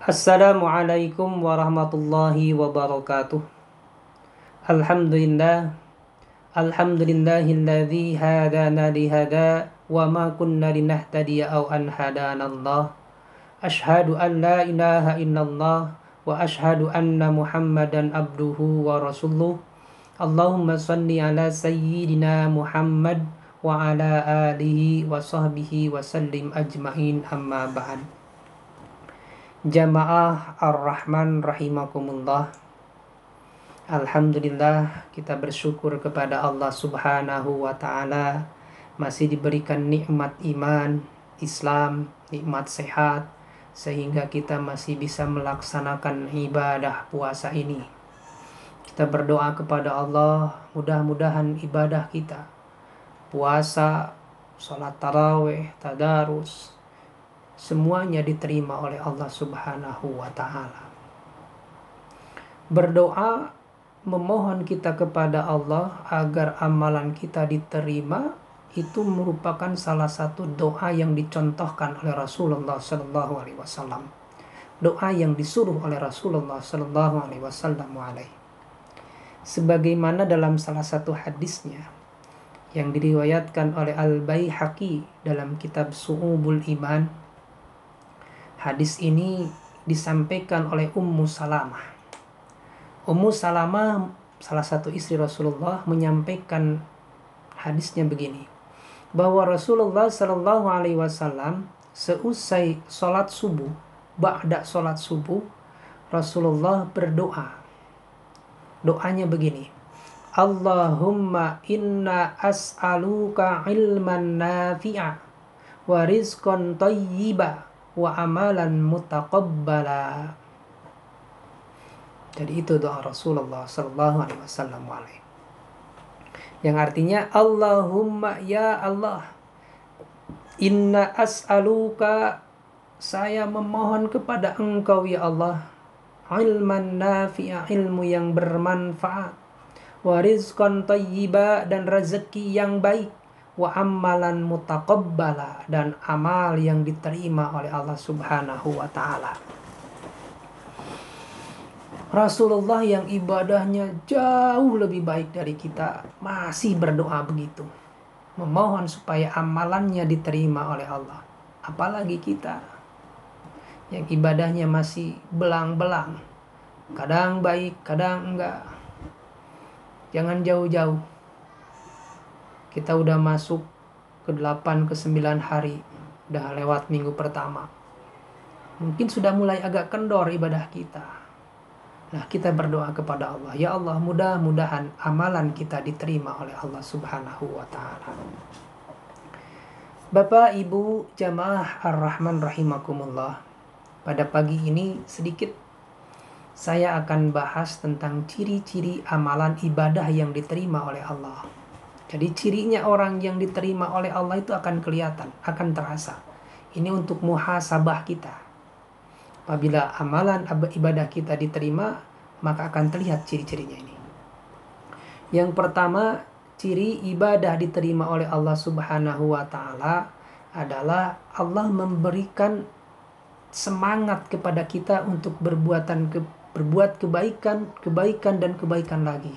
Assalamualaikum warahmatullahi wabarakatuh. Alhamdulillah. Alhamdulillahilladzi hadana lihada wa ma kunna linahtadiya aw an hadanallah. Ashhadu an la ilaha illallah wa ashhadu anna Muhammadan abduhu wa rasuluh. Allahumma salli ala sayyidina Muhammad wa ala alihi wa sahbihi wa sallim ajmain, amma ba'd. Jamaah Ar-Rahman rahimakumullah. Alhamdulillah, kita bersyukur kepada Allah Subhanahu wa ta'ala masih diberikan nikmat iman, Islam, nikmat sehat, sehingga kita masih bisa melaksanakan ibadah puasa ini. Kita berdoa kepada Allah, mudah-mudahan ibadah kita, puasa, sholat tarawih, tadarus, semuanya diterima oleh Allah Subhanahu wa ta'ala. Berdoa, memohon kita kepada Allah agar amalan kita diterima, itu merupakan salah satu doa yang dicontohkan oleh Rasulullah Sallallahu Alaihi Wasallam. Doa yang disuruh oleh Rasulullah Sallallahu Alaihi Wasallam. Sebagaimana dalam salah satu hadisnya yang diriwayatkan oleh Al-Baihaqi dalam kitab Su'ubul Iman. Hadis ini disampaikan oleh Ummu Salamah. Ummu Salamah, salah satu istri Rasulullah, menyampaikan hadisnya begini, bahwa Rasulullah Shallallahu Alaihi Wasallam seusai sholat subuh, ba'da sholat subuh, Rasulullah berdoa. Doanya begini, Allahumma inna as'aluka ilman nafi'a wa rizqan tayyiba wa amalan mutaqabbala. Jadi itu doa Rasulullah sallallahu alaihi wasallam, yang artinya, Allahumma, ya Allah, inna as'aluka, saya memohon kepada Engkau ya Allah, ilman nafi'a, ilmu yang bermanfaat, wa rizqan tayyiba, dan rezeki yang baik, wa amalan mutaqabbala, dan amal yang diterima oleh Allah Subhanahu wa ta'ala. Rasulullah yang ibadahnya jauh lebih baik dari kita masih berdoa begitu, memohon supaya amalannya diterima oleh Allah. Apalagi kita yang ibadahnya masih belang-belang, kadang baik, kadang enggak. Jangan jauh-jauh, kita udah masuk ke 8 ke 9 hari, udah lewat minggu pertama, mungkin sudah mulai agak kendor ibadah kita. Nah, kita berdoa kepada Allah, ya Allah, mudah-mudahan amalan kita diterima oleh Allah Subhanahu wa ta'ala. Bapak, Ibu, jamaah Ar-Rahman rahimakumullah, pada pagi ini sedikit saya akan bahas tentang ciri-ciri amalan ibadah yang diterima oleh Allah. Jadi cirinya orang yang diterima oleh Allah itu akan kelihatan, akan terasa. Ini untuk muhasabah kita. Apabila amalan ibadah kita diterima, maka akan terlihat ciri-cirinya ini. Yang pertama, ciri ibadah diterima oleh Allah Subhanahu wa ta'ala adalah Allah memberikan semangat kepada kita untuk berbuat kebaikan dan kebaikan lagi.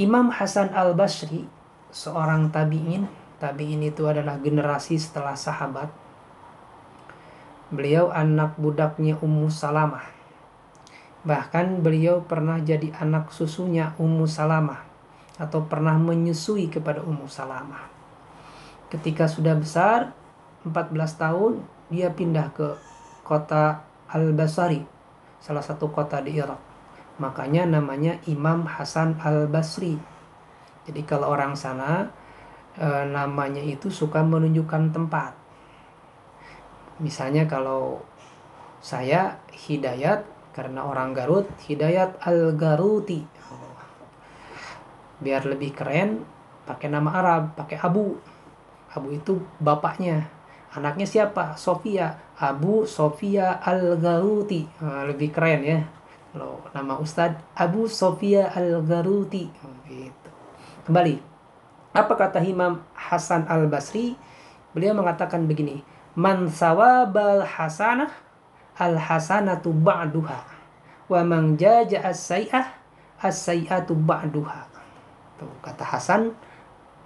Imam Hasan Al-Basri, seorang tabi'in itu adalah generasi setelah sahabat. Beliau anak budaknya Ummu Salamah. Bahkan beliau pernah jadi anak susunya Ummu Salamah, atau pernah menyusui kepada Ummu Salamah. Ketika sudah besar, 14 tahun, dia pindah ke kota Al-Basri, salah satu kota di Irak. Makanya namanya Imam Hasan Al-Basri. Jadi kalau orang sana namanya itu suka menunjukkan tempat. Misalnya kalau saya Hidayat, karena orang Garut, Hidayat Al-Garuti. Biar lebih keren, pakai nama Arab, pakai Abu. Abu itu bapaknya. Anaknya siapa? Sofia. Abu Sofia Al-Garuti. Lebih keren ya. Kalau nama Ustadz Abu Sofia Al-Garuti. Gitu. Kembali. Apa kata Imam Hasan Al-Basri? Beliau mengatakan begini, man sawabal hasanah al-hasanatu ba'duha wa man jaja as-sayyi'atu ba'duha. Tuh, kata Hasan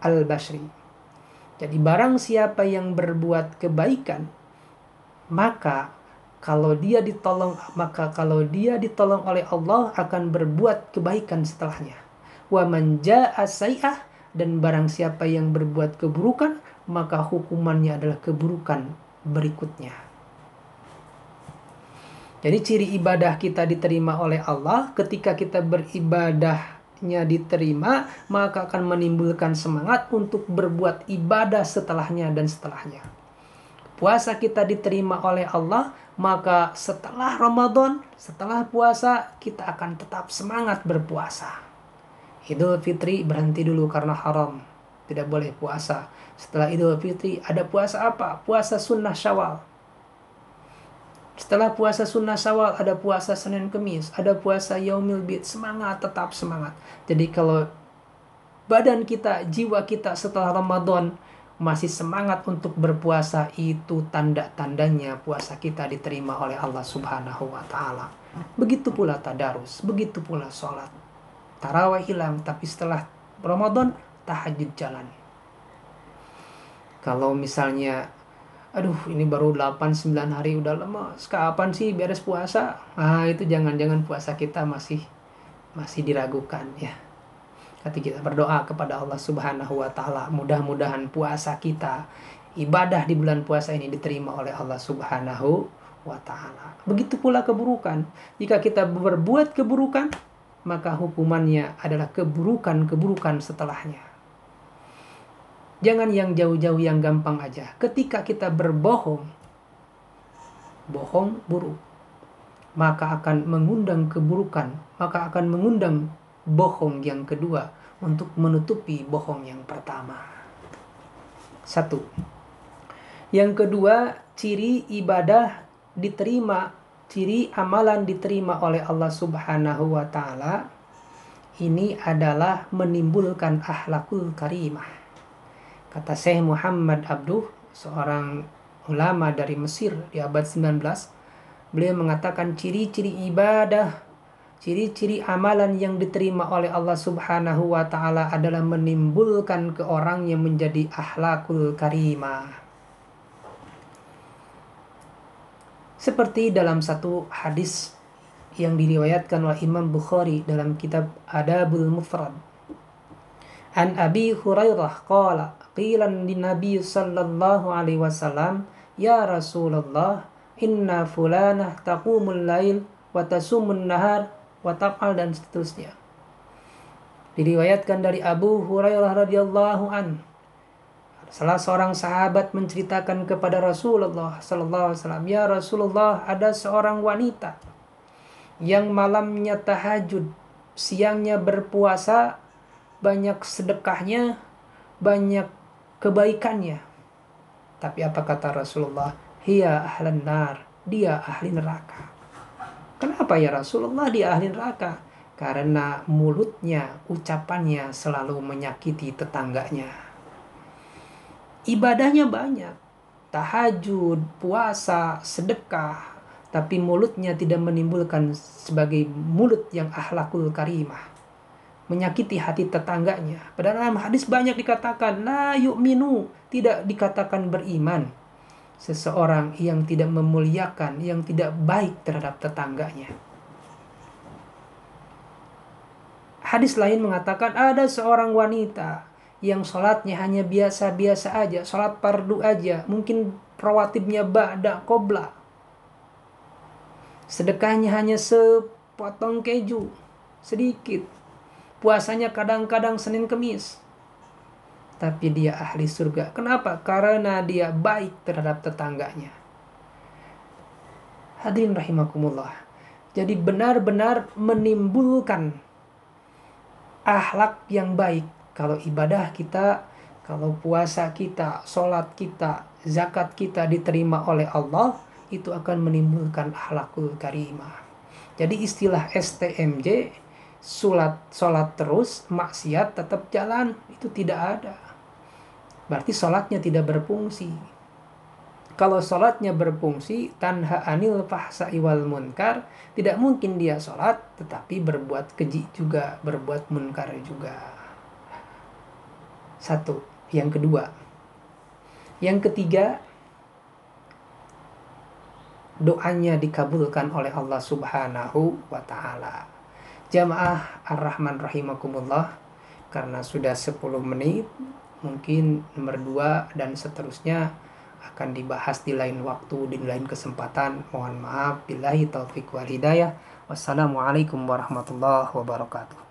Al-Basri. Jadi barang siapa yang berbuat kebaikan, maka kalau dia ditolong oleh Allah akan berbuat kebaikan setelahnya. Wa man jaa sayyi'ah, dan barang siapa yang berbuat keburukan, maka hukumannya adalah keburukan berikutnya. Jadi ciri ibadah kita diterima oleh Allah, ketika kita beribadahnya diterima, maka akan menimbulkan semangat untuk berbuat ibadah setelahnya dan setelahnya. Puasa kita diterima oleh Allah, maka setelah Ramadan, setelah puasa, kita akan tetap semangat berpuasa. Idul Fitri berhenti dulu karena haram, tidak boleh puasa. Setelah Idul Fitri ada puasa apa? Puasa sunnah Syawal. Setelah puasa sunnah Syawal ada puasa Senin Kemis, ada puasa Yaumil Bid. Semangat, tetap semangat. Jadi kalau badan kita, jiwa kita setelah Ramadan masih semangat untuk berpuasa, itu tanda-tandanya puasa kita diterima oleh Allah Subhanahu wa Ta'ala. Begitu pula tadarus, begitu pula sholat. Tarawih hilang, tapi setelah Ramadan tahajud jalan. Kalau misalnya, aduh ini baru 8-9 hari udah lemas, kapan sih beres puasa? Nah itu jangan-jangan puasa kita masih diragukan ya. Ketika kita berdoa kepada Allah Subhanahu wa Ta'ala, mudah-mudahan puasa kita, ibadah di bulan puasa ini diterima oleh Allah Subhanahu wa Ta'ala. Begitu pula keburukan. Jika kita berbuat keburukan, maka hukumannya adalah keburukan setelahnya. Jangan yang jauh-jauh, yang gampang aja. Ketika kita berbohong, bohong buruk, maka akan mengundang keburukan, maka akan mengundang bohong yang kedua untuk menutupi bohong yang pertama. Satu. Yang kedua, ciri ibadah diterima, ciri amalan diterima oleh Allah Subhanahu wa Ta'ala, ini adalah menimbulkan akhlakul karimah. Kata Syekh Muhammad Abduh, seorang ulama dari Mesir di abad 19, beliau mengatakan ciri-ciri ibadah, ciri-ciri amalan yang diterima oleh Allah Subhanahu wa Ta'ala adalah menimbulkan ke orang yang menjadi akhlakul karimah. Seperti dalam satu hadis yang diriwayatkan oleh Imam Bukhari dalam kitab Adabul Mufrad. An Abi Hurairah qala qila Nabi sallallahu alaihi wasallam, ya Rasulullah, inna fulanah taqumul lail wa tasumun nahar wa taf'al, dan seterusnya. Diriwayatkan dari Abu Hurairah radhiyallahu an, salah seorang sahabat menceritakan kepada Rasulullah sallallahu alaihi wasallam, ya Rasulullah, ada seorang wanita yang malamnya tahajud, siangnya berpuasa, banyak sedekahnya, banyak kebaikannya. Tapi apa kata Rasulullah? Hiya ahlan nar, dia ahli neraka. Kenapa ya Rasulullah dia ahli neraka? Karena mulutnya, ucapannya selalu menyakiti tetangganya. Ibadahnya banyak, tahajud, puasa, sedekah, tapi mulutnya tidak menimbulkan sebagai mulut yang akhlakul karimah, menyakiti hati tetangganya. Padahal dalam hadis banyak dikatakan la yu'minu, tidak dikatakan beriman seseorang yang tidak memuliakan, yang tidak baik terhadap tetangganya. Hadis lain mengatakan ada seorang wanita yang sholatnya hanya biasa-biasa aja, sholat fardu aja, mungkin rawatibnya ba'da qobla, sedekahnya hanya sepotong keju sedikit, puasanya kadang-kadang Senin Kemis, tapi dia ahli surga. Kenapa? Karena dia baik terhadap tetangganya. Hadirin rahimakumullah. Jadi benar-benar menimbulkan akhlak yang baik. Kalau ibadah kita, kalau puasa kita, sholat kita, zakat kita diterima oleh Allah, itu akan menimbulkan akhlakul karimah. Jadi istilah STMJ, sholat terus, maksiat tetap jalan, itu tidak ada. Berarti sholatnya tidak berfungsi. Kalau sholatnya berfungsi tanha anil fahsa'i wal munkar, tidak mungkin dia sholat tetapi berbuat keji juga, berbuat munkar juga. Satu. Yang kedua. Yang ketiga, doanya dikabulkan oleh Allah Subhanahu wa Ta'ala. Jamaah Ar-Rahman rahimakumullah, karena sudah 10 menit, mungkin nomor 2 dan seterusnya akan dibahas di lain waktu, di lain kesempatan. Mohon maaf, billahi taufik wal hidayah. Wassalamualaikum warahmatullahi wabarakatuh.